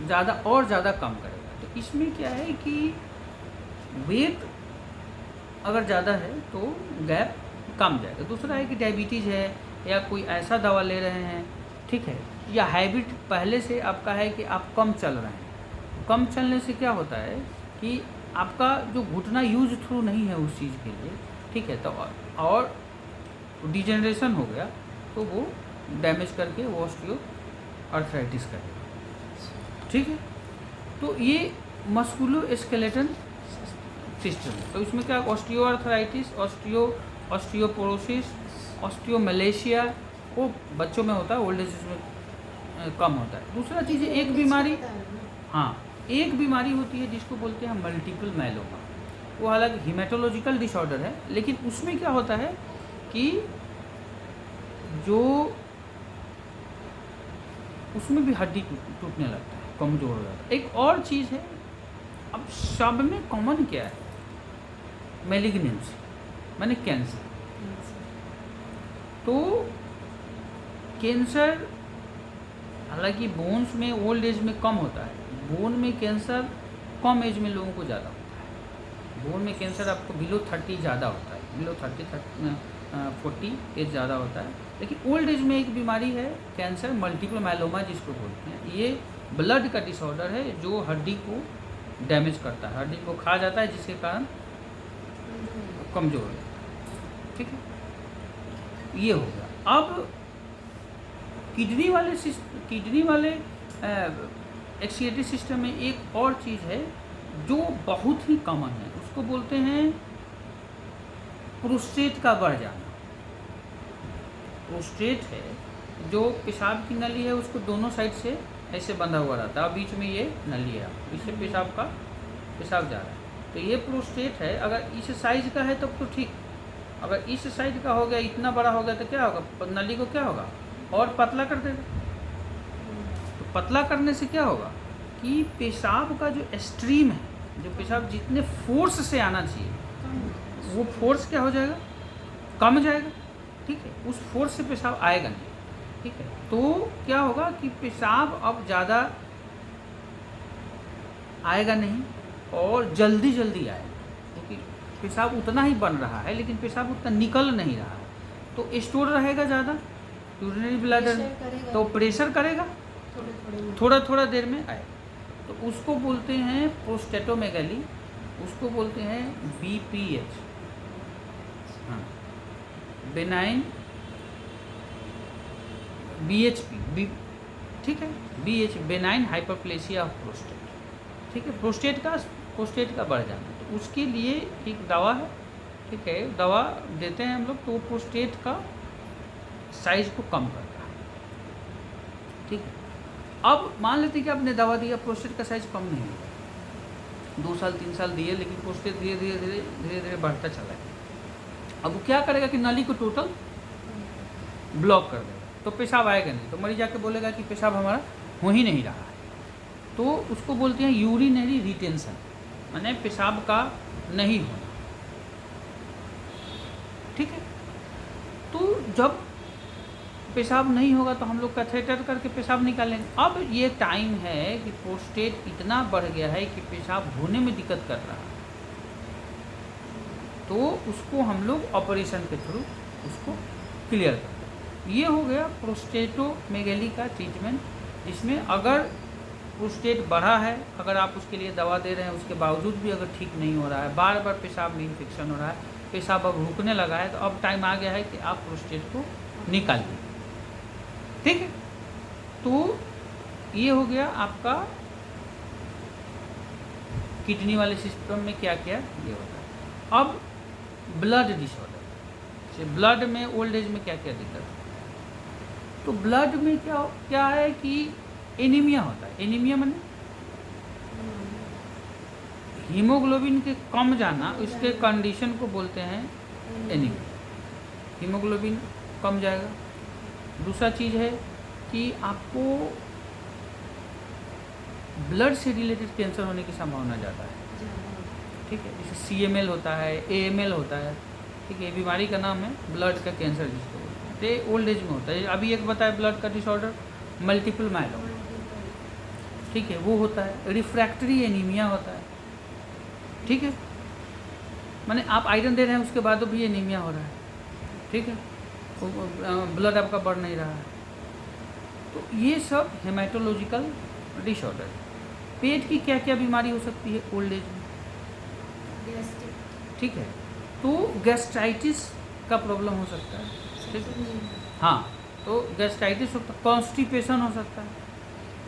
ज़्यादा कम करेगा। तो इसमें क्या है कि वेट अगर ज़्यादा है तो गैप कम जाएगा। दूसरा है कि डायबिटीज़ है या कोई ऐसा दवा ले रहे हैं, ठीक है, या हैबिट पहले से आपका है कि आप कम चल रहे हैं। कम चलने से क्या होता है कि आपका जो घुटना यूज थ्रू नहीं है उस चीज़ के लिए, ठीक है, तो और डिजेनरेशन हो गया तो वो डैमेज करके वो ऑस्टियोआर्थराइटिस करेगा, ठीक है। तो ये मस्कुलोस्केलेटल सिस्टम है। तो इसमें क्या ऑस्टियोआर्थराइटिस, ऑस्टियोपोरोसिस, ऑस्टियोमलेशिया वो बच्चों में होता है, ओल्ड एज में कम होता है। दूसरा चीज़ है एक बीमारी, हाँ एक बीमारी होती है जिसको बोलते हैं मल्टीपल मायलोमा। वो हालांकि हिमेटोलॉजिकल डिसऑर्डर है, लेकिन उसमें क्या होता है कि जो उसमें भी हड्डी टूटने लगता है, कमज़ोर हो जाता है। एक और चीज़ है, अब सब में कॉमन क्या है, मैलिग्नेंसी माने कैंसर। तो कैंसर हालांकि बोन्स में ओल्ड एज में कम होता है, बोन में कैंसर कम एज में लोगों को ज़्यादा होता है। बोन में कैंसर आपको बिलो 30 ज़्यादा होता है, बिलो 40 एज ज़्यादा होता है। लेकिन ओल्ड एज में एक बीमारी है कैंसर, मल्टीपल मायलोमा जिसको बोलते हैं। ये ब्लड का डिसऑर्डर है जो हड्डी को डैमेज करता है, हड्डी को खा जाता है, जिसके कारण कमज़ोर हो जाता है, ठीक है। ये हो गया। अब किडनी वाले एक्सक्रीटरी सिस्टम में एक और चीज़ है जो बहुत ही कॉमन है, उसको बोलते हैं प्रोस्टेट का बढ़ जाना। प्रोस्टेट है जो पेशाब की नली है, उसको दोनों साइड से ऐसे बंधा हुआ रहता है और बीच में ये नली है, इससे पेशाब जा रहा है। तो ये प्रोस्टेट है। अगर इस साइज का है तब तो ठीक, अगर इस साइज का हो गया, इतना बड़ा हो गया, तो क्या होगा, नली को क्या होगा और पतला कर देगा। तो पतला करने से क्या होगा कि पेशाब का जो स्ट्रीम है, जो पेशाब जितने फोर्स से आना चाहिए वो फोर्स क्या हो जाएगा, कम जाएगा, ठीक है। उस फोर्स से पेशाब आएगा नहीं, ठीक है। तो क्या होगा कि पेशाब अब ज़्यादा आएगा नहीं और जल्दी आएगा, क्योंकि पेशाब उतना ही बन रहा है लेकिन पेशाब उतना निकल नहीं रहा है, तो स्टोर रहेगा ज़्यादा यूरिनरी ब्लैडर, तो प्रेशर करेगा, थोड़ा देर में आएगा। तो उसको बोलते हैं प्रोस्टेटोमेगाली, उसको बोलते हैं BPH, हाँ बेनाइन BHP, ठीक है, BH benign hyperplasia of prostate, ठीक है। प्रोस्टेट का बढ़ जाना, तो उसके लिए एक दवा है, ठीक है, दवा देते हैं हम लोग, तो प्रोस्टेट का साइज को कम करता है, ठीक है। अब मान लेते कि आपने दवा दिया, प्रोस्टेट का साइज कम नहीं हुआ, 2 साल 3 साल दिए, लेकिन प्रोस्टेट धीरे धीरे बढ़ता चला है। अब वो क्या करेगा कि नली को टोटल ब्लॉक कर देगा, तो पेशाब आएगा नहीं, तो मरीज जाके बोलेगा कि पेशाब हमारा हो ही नहीं रहा है। तो उसको बोलते हैं यूरिनरी रिटेंशन, माने पेशाब का नहीं होना, ठीक है। तो जब पेशाब नहीं होगा तो हम लोग कैथेटर करके पेशाब निकालेंगे। अब ये टाइम है कि प्रोस्टेट इतना बढ़ गया है कि पेशाब धोने में दिक्कत कर रहा है, तो उसको हम लोग ऑपरेशन के थ्रू उसको क्लियर करते हैं। ये हो गया प्रोस्टेटोमेगाली का ट्रीटमेंट, जिसमें अगर प्रोस्टेट बढ़ा है, अगर आप उसके लिए दवा दे रहे हैं, उसके बावजूद भी अगर ठीक नहीं हो रहा है, बार बार पेशाब में इन्फेक्शन हो रहा है, पेशाब अब रुकने लगा है, तो अब टाइम आ गया है कि आप प्रोस्टेट को निकालिए, ठीक है। तो ये हो गया आपका किडनी वाले सिस्टम में क्या क्या ये होता है। अब ब्लड डिसऑर्डर, जैसे ब्लड में ओल्ड एज में क्या क्या दिक्कत है, तो ब्लड में क्या है कि एनीमिया होता है। एनीमिया माने हीमोग्लोबिन के कम जाना, उसके कंडीशन को बोलते हैं एनीमिया। हीमोग्लोबिन कम जाएगा। दूसरा चीज़ है कि आपको ब्लड से रिलेटेड कैंसर होने की संभावना ज़्यादा है, ठीक है। जैसे CML होता है, AML होता है, ठीक है। बीमारी का नाम है ब्लड का कैंसर जिसको बोलते हैं, तो ओल्ड एज में होता है। अभी एक बताया ब्लड का डिसऑर्डर मल्टीपल मायलोमा, ठीक है, वो होता है। रिफ्रैक्टरी एनीमिया होता है, ठीक है, माने आप आयरन दे रहे हैं उसके बाद भी एनीमिया हो रहा है, ठीक है, ब्लड आपका बढ़ नहीं रहा है। तो ये सब हेमाटोलॉजिकल डिसऑर्डर। पेट की क्या क्या बीमारी हो सकती है ओल्ड एज में? गैस्ट्रिक ठीक है, तो गैस्ट्राइटिस का प्रॉब्लम हो सकता है। ठीक है, हाँ, तो गैस्ट्राइटिस हो सकता है, कॉन्स्टिपेशन हो सकता है,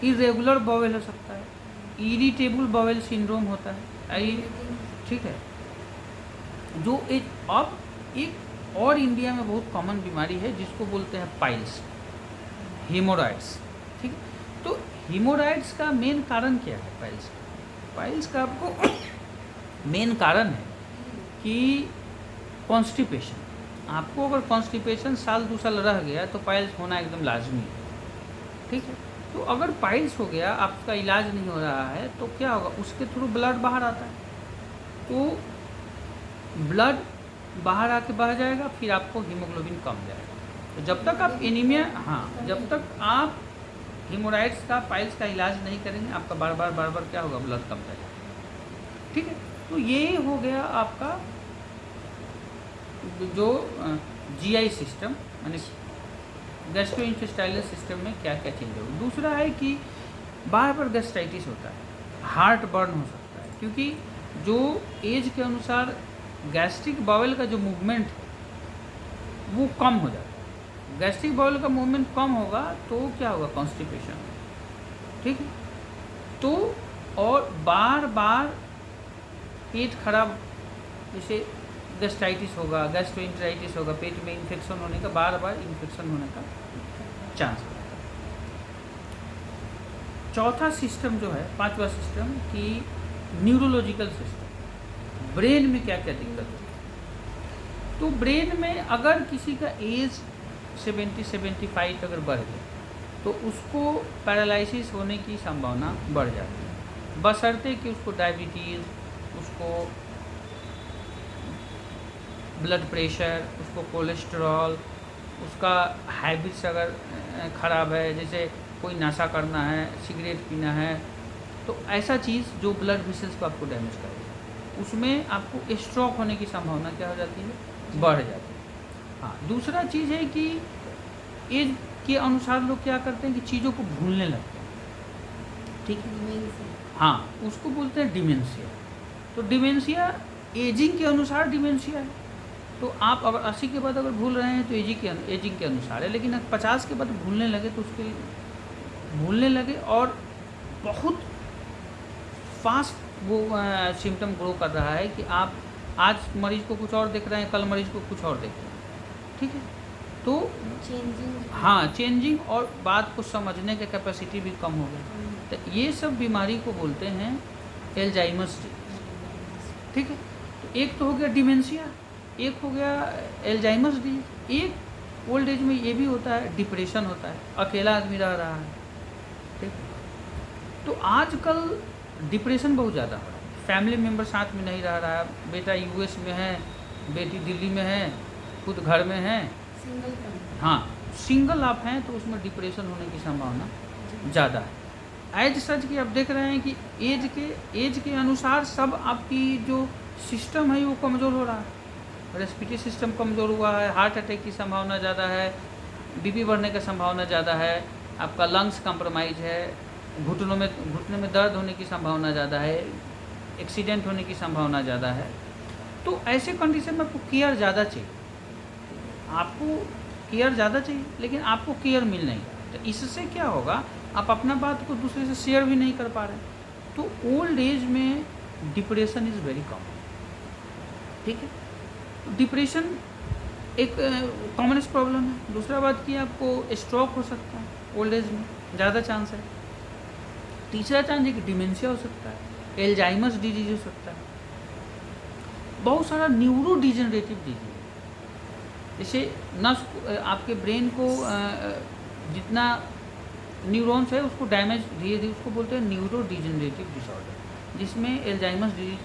इरेगुलर बॉवेल हो सकता है, इरिटेबल बॉवेल सिंड्रोम होता है। ठीक है, जो एक अब एक और इंडिया में बहुत कॉमन बीमारी है जिसको बोलते हैं पाइल्स, हीमोरॉइड्स। ठीक है, तो हीमोरॉइड्स का मेन कारण क्या है? पाइल्स का आपको मेन कारण है कि कॉन्स्टिपेशन। आपको अगर कॉन्स्टिपेशन साल 2 साल रह गया तो पाइल्स होना एकदम लाजमी है। ठीक है, तो अगर पाइल्स हो गया, आपका इलाज नहीं हो रहा है, तो क्या होगा? उसके थ्रू ब्लड बाहर आता है, तो ब्लड बाहर आके बह जाएगा, फिर आपको हीमोग्लोबिन कम जाएगा। तो जब तक आप एनीमिया, हाँ, जब तक आप हीमोराइड्स का, पाइल्स का इलाज नहीं करेंगे, आपका बार बार क्या होगा? ब्लड कम जाएगा। ठीक है, तो ये हो गया आपका जो जीआई सिस्टम, यानी गैस्ट्रोइंटेस्टाइनल सिस्टम में क्या क्या चेंज होगा। दूसरा है कि बार बार गैस्ट्राइटिस होता है, हार्ट बर्न हो सकता है, क्योंकि जो एज के अनुसार गैस्ट्रिक बाउल का जो मूवमेंट है वो कम हो जाता है। गैस्ट्रिक बाउल का मूवमेंट कम होगा तो क्या होगा? कॉन्स्टिपेशन। ठीक है, तो और बार बार पेट खराब, जैसे गैस्ट्राइटिस होगा, गैस्ट्रोइंटेराइटिस होगा, पेट में इन्फेक्शन होने का, बार बार इन्फेक्शन होने का चांस होता है। चौथा सिस्टम जो है, पांचवा सिस्टम कि न्यूरोलॉजिकल सिस्टम, ब्रेन में क्या क्या दिक्कत होती है। तो ब्रेन में अगर किसी का एज 70-75 अगर बढ़ गया तो उसको पैरालिसिस होने की संभावना बढ़ जाती है, बशर्ते कि उसको डायबिटीज़, उसको ब्लड प्रेशर, उसको कोलेस्ट्रॉल, उसका हैबिट्स अगर ख़राब है, जैसे कोई नशा करना है, सिगरेट पीना है, तो ऐसा चीज़ जो ब्लड वेसल्स को आपको डैमेज करेगा, उसमें आपको स्ट्रोक होने की संभावना क्या हो जाती है? बढ़ जाती है। हाँ, दूसरा चीज़ है कि एज के अनुसार लोग क्या करते हैं कि चीज़ों को भूलने लगते हैं। ठीक है, हाँ, उसको बोलते हैं डिमेंशिया। तो डिमेंशिया एजिंग के अनुसार डिमेंशिया है। तो आप अगर 80 के बाद अगर भूल रहे हैं तो एजिंग के अनुसार है, लेकिन 50 के बाद भूलने लगे तो उसके भूलने लगे और बहुत फास्ट वो सिम्टम ग्रो कर रहा है कि आप आज मरीज को कुछ और देख रहे हैं, कल मरीज को कुछ और देख रहे हैं। ठीक है, तो चेंजिंग और बात को समझने की कैपेसिटी भी कम हो गई। तो ये सब बीमारी को बोलते हैं एल्जाइमर्स डिजीज। ठीक है, तो एक तो हो गया डिमेंशिया, एक हो गया एल्जाइमर्स डिजीज। एक ओल्ड एज में ये भी होता है, डिप्रेशन होता है, अकेला आदमी रह रहा है। ठीक है, तो आजकल डिप्रेशन बहुत ज़्यादा हो रहा है, फैमिली मेम्बर साथ में नहीं रह रहा है, बेटा यूएस में है, बेटी दिल्ली में है, खुद घर में है, हाँ, सिंगल आप हैं, तो उसमें डिप्रेशन होने की संभावना ज़्यादा है। एज सच कि आप देख रहे हैं कि एज के अनुसार सब आपकी जो सिस्टम है वो कमज़ोर हो रहा है, रेस्पिरेटरी सिस्टम कमज़ोर हुआ है, हार्ट अटैक की संभावना ज़्यादा है, बीपी बढ़ने की संभावना ज़्यादा है, आपका लंग्स कंप्रोमाइज है, घुटने में दर्द होने की संभावना ज़्यादा है, एक्सीडेंट होने की संभावना ज़्यादा है। तो ऐसे कंडीशन में आपको केयर ज़्यादा चाहिए, लेकिन आपको केयर मिल नहीं रहा। तो इससे क्या होगा? आप अपना बात को दूसरे से शेयर भी नहीं कर पा रहे। तो ओल्ड एज में डिप्रेशन इज़ वेरी कॉमन। ठीक है, डिप्रेशन एक कॉमनेस्ट प्रॉब्लम है। दूसरा बात कि आपको स्ट्रोक हो सकता है ओल्ड एज में, ज़्यादा चांस है। तीसरा चांस है कि डिमेंशिया हो सकता है, एल्जाइमर्स डिजीज हो सकता है, बहुत सारा न्यूरो डिजेनरेटिव डिजीज, जैसे नस आपके ब्रेन को जितना न्यूरॉन्स है उसको डैमेज धीरे धीरे, उसको बोलते हैं न्यूरो डिजेनरेटिव डिसऑर्डर, जिसमें एल्जाइमर्स डिजीज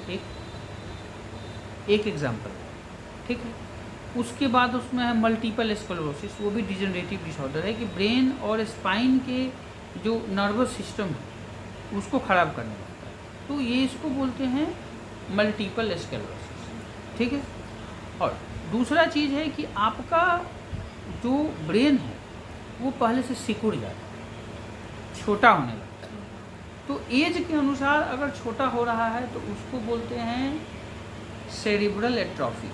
एक एग्जाम्पल है। ठीक है, उसके बाद उसमें है मल्टीपल स्क्लेरोसिस, वो भी डिजेनरेटिव डिसऑर्डर है कि ब्रेन और स्पाइन के जो नर्वस सिस्टम है उसको ख़राब करने लगता है। तो ये इसको बोलते हैं मल्टीपल स्क्लेरोसिस। ठीक है, और दूसरा चीज़ है कि आपका जो ब्रेन है वो पहले से सिकुड़ जाता है, छोटा होने लगता है। तो एज के अनुसार अगर छोटा हो रहा है तो उसको बोलते हैं सेरिब्रल एट्रोफी।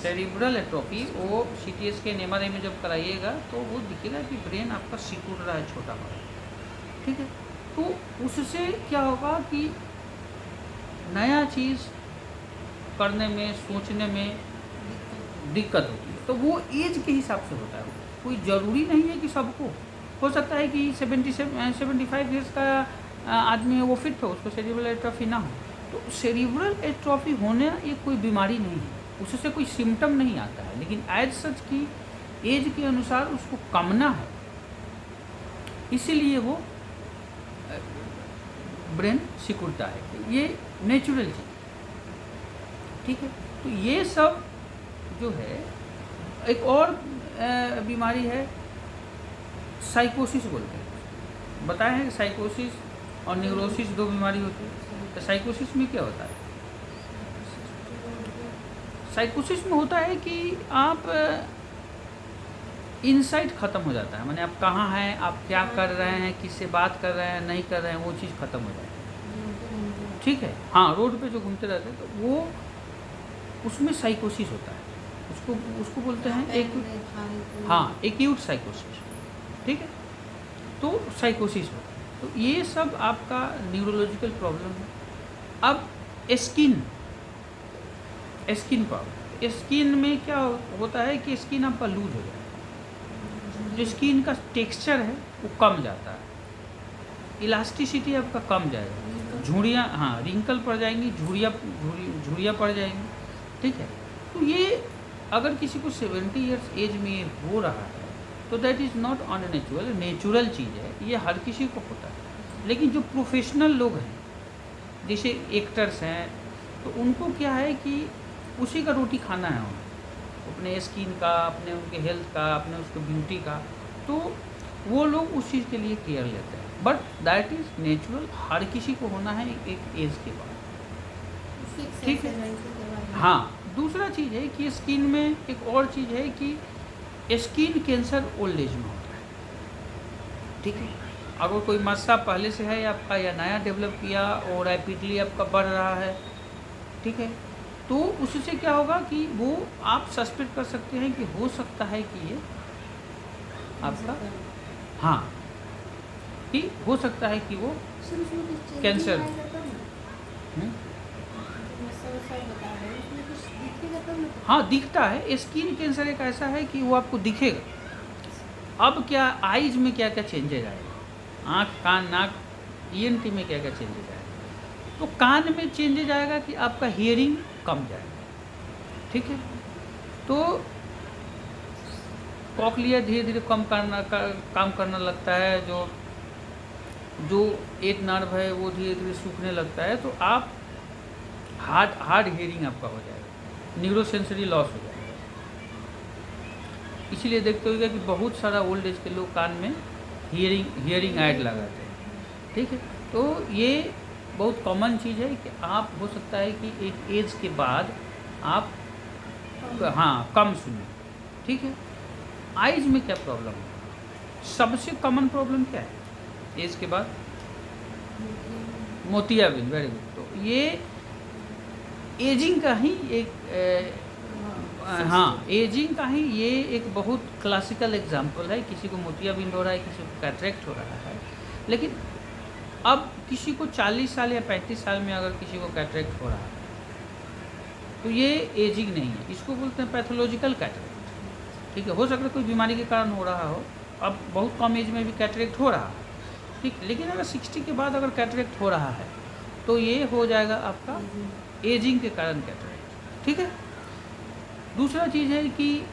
सेरिब्रल एट्रोफी वो CT स्कैन MRI में जब कराइएगा तो वो दिखेगा कि ब्रेन आपका सिकुड़ रहा है, छोटा हो रहा है, ठीक है। तो उससे क्या होगा कि नया चीज़ करने में, सोचने में दिक्कत होती है। तो वो एज के हिसाब से होता है, कोई ज़रूरी नहीं है कि सबको। हो सकता है कि 75 ईयर्स का आदमी है, वो फिट हो, उसको सेरिब्रल एट्रोफी ना हो। तो सेरिब्रल एट्रोफी होना ये कोई बीमारी नहीं है, उससे कोई सिम्टम नहीं आता है, लेकिन एज सच की एज के अनुसार उसको कमना है, इसीलिए वो ब्रेन सिकुड़ता है। ये नेचुरल चीज़, ठीक है। तो ये सब जो है, एक और बीमारी है साइकोसिस बोलते हैं। बताया है कि साइकोसिस और न्यूरोसिस दो बीमारी होती है। तो साइकोसिस में क्या होता है? साइकोसिस में होता है कि आप इनसाइट ख़त्म हो जाता है, माने आप कहाँ हैं, आप क्या कर रहे हैं, किससे बात कर रहे हैं, नहीं कर रहे हैं, वो चीज़ ख़त्म हो जाती है, ठीक है। हाँ, रोड पे जो घूमते रहते हैं तो वो, उसमें साइकोसिस होता है, उसको बोलते हैं एक, हाँ, एक्यूट साइकोसिस, ठीक है। तो साइकोसिस होता है। तो ये सब आपका न्यूरोलॉजिकल प्रॉब्लम है। अब स्किन प्रॉब्लम, स्किन में क्या होता है कि स्किन आपका लूज हो जाता है, जो स्किन का टेक्सचर है वो कम जाता है, इलास्टिसिटी आपका कम जाएगा, झुर्रियाँ, हाँ, रिंकल पड़ जाएंगी, झुर्रियाँ पड़ जाएंगी, ठीक है। तो ये अगर किसी को 70 ईयर्स एज में हो रहा है तो that is not unnatural, natural चीज़ है, ये हर किसी को होता है। लेकिन जो प्रोफेशनल लोग हैं, जैसे एक्टर्स हैं, तो उनको क्या है कि उसी का रोटी खाना है उन्हें, अपने स्किन का, अपने उनके हेल्थ का, अपने उसके ब्यूटी का, तो वो लोग उस चीज़ के लिए केयर लेते हैं। बट दैट इज़ नेचुरल, हर किसी को होना है एक एज के बाद, ठीक है। हाँ, दूसरा चीज़ है कि स्किन में एक और चीज़ है कि स्किन कैंसर ओल्ड एज में होता है, ठीक है। अगर कोई मस्सा पहले से है आपका या नया डेवलप किया और रैपिडली आपका बढ़ रहा है, ठीक है, तो उससे क्या होगा कि वो आप सस्पेक्ट कर सकते हैं कि हो सकता है कि ये आपका, हाँ, कि हो सकता है कि वो कैंसर, हाँ, दिखता है। स्किन कैंसर एक ऐसा है कि वो आपको दिखेगा। अब क्या आइज में क्या क्या चेंजेज आएगा, आँख, कान, नाक, ENT में क्या क्या चेंजेज आएगा। तो कान में चेंजेज आएगा कि आपका हियरिंग कम जाएगा, ठीक है। तो कॉकलिया धीरे धीरे काम करना लगता है, जो एक नर्व है वो धीरे धीरे सूखने लगता है, तो आप हार्ड हियरिंग आपका हो जाएगा, न्यूरोसेंसरी लॉस हो जाएगा। इसीलिए देखते होगा कि बहुत सारा ओल्ड एज के लोग कान में हियरिंग ऐड लगाते हैं, ठीक है। तो ये बहुत कॉमन चीज़ है कि आप, हो सकता है कि एक एज के बाद आप, हाँ, कम सुने, ठीक है। आइज में क्या प्रॉब्लम है? सबसे कॉमन प्रॉब्लम क्या है एज के बाद? मोतियाबिंद, वेरी गुड। तो ये एजिंग का ही एक हाँ, एजिंग का ही ये एक बहुत क्लासिकल एग्जांपल है। किसी को मोतियाबिंद हो रहा है, किसी को कैटरेक्ट हो रहा है, लेकिन अब किसी को 40 साल या 35 साल में अगर किसी को कैटरेक्ट हो रहा है तो ये एजिंग नहीं है, इसको बोलते हैं पैथोलॉजिकल कैटरेक्ट, ठीक है। हो सकता है कोई बीमारी के कारण हो रहा हो, अब बहुत कम एज में भी कैटरेक्ट हो रहा है, ठीक। लेकिन अगर 60 के बाद अगर कैटरेक्ट हो रहा है तो ये हो जाएगा आपका एजिंग के कारण कैटरेक्ट, ठीक है। दूसरा चीज़ है कि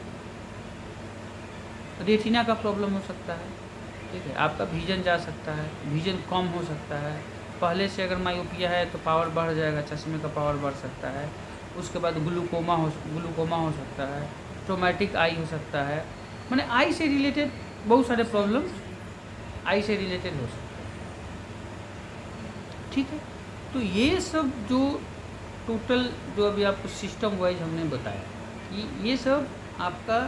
रेटिना का प्रॉब्लम हो सकता है, ठीक है। आपका विजन जा सकता है, विजन कम हो सकता है। पहले से अगर मायोपिया है तो पावर बढ़ जाएगा, चश्मे का पावर बढ़ सकता है। उसके बाद ग्लूकोमा हो सकता है, ट्रोमेटिक आई हो सकता है, माने आई से रिलेटेड बहुत सारे प्रॉब्लम्स आई से रिलेटेड हो सकते हैं, ठीक है। तो ये सब जो टोटल जो अभी आपको सिस्टम वाइज हमने बताया कि ये सब आपका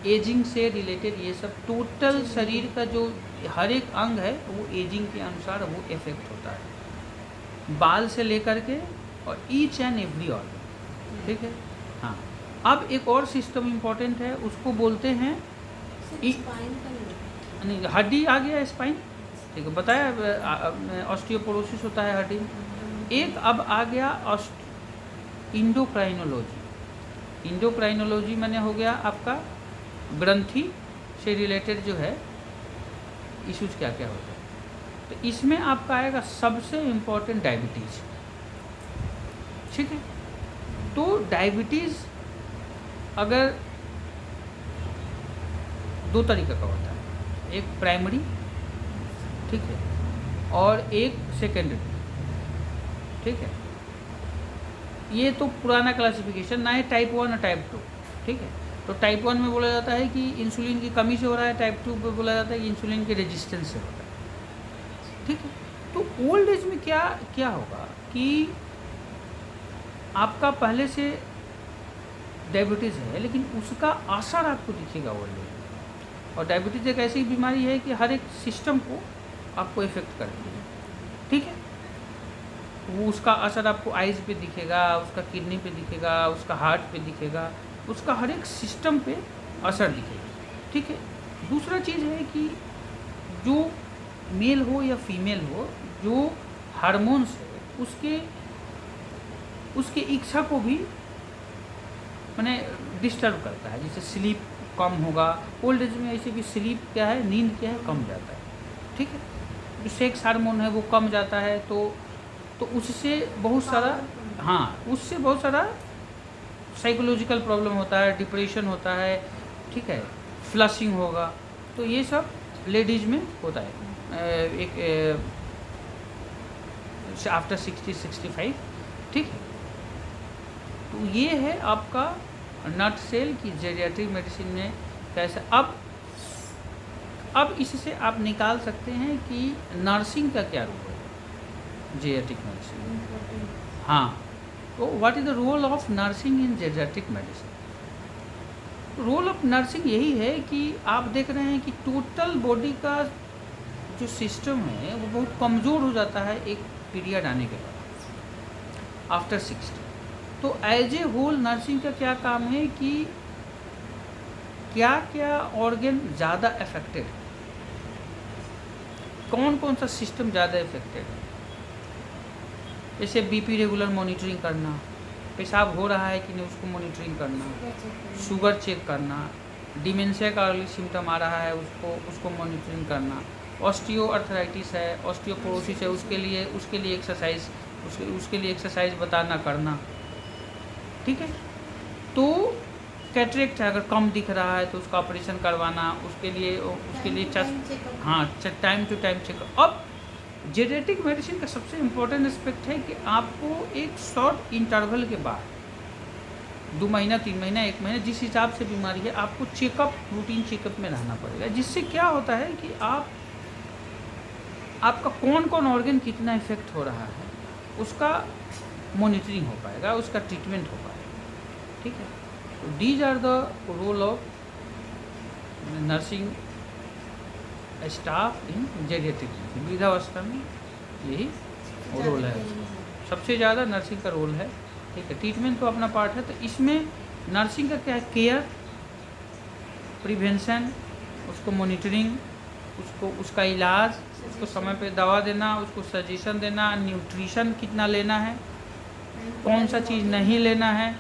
एजिंग से रिलेटेड ये सब टोटल शरीर का जो हर एक अंग है वो एजिंग के अनुसार वो इफेक्ट होता है, बाल से लेकर के और ईच एंड एवरी ऑर्गन, ठीक है। हाँ, अब एक और सिस्टम इम्पोर्टेंट है, उसको बोलते हैं स्पाइन का नहीं नहीं, हड्डी आ गया स्पाइन, ठीक है, बताया ऑस्टियोपोरोसिस होता है हड्डी में। एक अब आ गया इंडोक्राइनोलॉजी। इंडोक्राइनोलॉजी मैंने हो गया आपका ग्रंथि से रिलेटेड जो है इश्यूज क्या क्या होता है। तो इसमें आपका आएगा सबसे इम्पोर्टेंट डायबिटीज़, ठीक है। तो डायबिटीज़ अगर दो तरीके का होता है, एक प्राइमरी, ठीक है, और एक सेकेंडरी, ठीक है। ये तो पुराना क्लासिफिकेशन ना है, टाइप 1 और टाइप 2, ठीक है। तो टाइप 1 में बोला जाता है कि इंसुलिन की कमी से हो रहा है, टाइप 2 पे बोला जाता है कि इंसुलिन के रेजिस्टेंस से हो रहा है, ठीक है। तो ओल्ड एज में क्या क्या होगा कि आपका पहले से डायबिटीज़ है लेकिन उसका असर आपको दिखेगा ओल्ड एज में। और डायबिटीज़ एक ऐसी बीमारी है कि हर एक सिस्टम को आपको इफेक्ट करती है, ठीक है। वो उसका असर आपको आइज़ पे दिखेगा, उसका किडनी पे दिखेगा, उसका हार्ट पे दिखेगा, उसका हर एक सिस्टम पे असर दिखेगा, ठीक है। दूसरा चीज़ है कि जो मेल हो या फीमेल हो, जो हार्मोन्स है उसके इच्छा को भी मैंने डिस्टर्ब करता है। जैसे स्लीप कम होगा ओल्ड एज में, ऐसे भी स्लीप क्या है, नींद क्या है, कम जाता है, ठीक है। जो सेक्स हार्मोन है वो कम जाता है, तो उससे बहुत सारा, हाँ, उससे बहुत सारा साइकोलॉजिकल प्रॉब्लम होता है, डिप्रेशन होता है, ठीक है, फ्लशिंग होगा। तो ये सब लेडीज़ में होता है एक आफ्टर 60-65, ठीक है। तो ये है आपका नट सेल की जेरियाट्रिक मेडिसिन में कैसे। अब इससे आप निकाल सकते हैं कि नर्सिंग का क्या रोल है जेरियाट्रिक मेडिसिन में। हाँ, तो what is the role of nursing in geriatric medicine. Role of nursing यही है कि आप देख रहे हैं कि टोटल बॉडी का जो सिस्टम है वो बहुत कमज़ोर हो जाता है एक पीरियड आने के बाद आफ्टर 60। तो एज ए होल नर्सिंग का क्या काम है कि क्या क्या ऑर्गन ज़्यादा अफेक्टेड है, कौन कौन सा सिस्टम ज़्यादा अफेक्टेड है। जैसे बीपी रेगुलर मॉनिटरिंग करना, पेशाब हो रहा है कि नहीं उसको मॉनिटरिंग करना, शुगर चेक करना, डिमेंशिया का अर्ली सिम्टम आ रहा है उसको मॉनिटरिंग करना, ऑस्टियो अर्थराइटिस है, ऑस्टियोपोरोसिस है, उसके लिए एक्सरसाइज बताना करना, ठीक है। तो कैटरेक्ट है, अगर कम दिख रहा है तो उसका ऑपरेशन करवाना, उसके लिए हाँ, टाइम टू टाइम चेक। अब जेनेटिक मेडिसिन का सबसे इम्पोर्टेंट एस्पेक्ट है कि आपको एक शॉर्ट इंटरवल के बाद 2 महीना 3 महीना 1 महीना जिस हिसाब से बीमारी है आपको चेकअप, रूटीन चेकअप में रहना पड़ेगा। जिससे क्या होता है कि आपका कौन कौन ऑर्गन कितना इफेक्ट हो रहा है उसका मॉनिटरिंग हो पाएगा, उसका ट्रीटमेंट हो पाएगा, ठीक है। तो these are the role of nursing staff in geriatric. वृद्धावस्था में यही रोल है, सबसे ज़्यादा नर्सिंग का रोल है, ठीक है। ट्रीटमेंट तो अपना पार्ट है। तो इसमें नर्सिंग का क्या है, केयर, प्रिवेंशन, उसको मॉनिटरिंग, उसका इलाज, उसको समय पे दवा देना, उसको सजेशन देना, न्यूट्रिशन कितना लेना है, कौन सा चीज़ नहीं लेना है,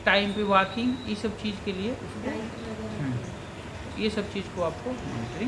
टाइम पे वॉकिंग, ये सब चीज़ के लिए उसको ये सब चीज़ को आपको मॉनिटरिंग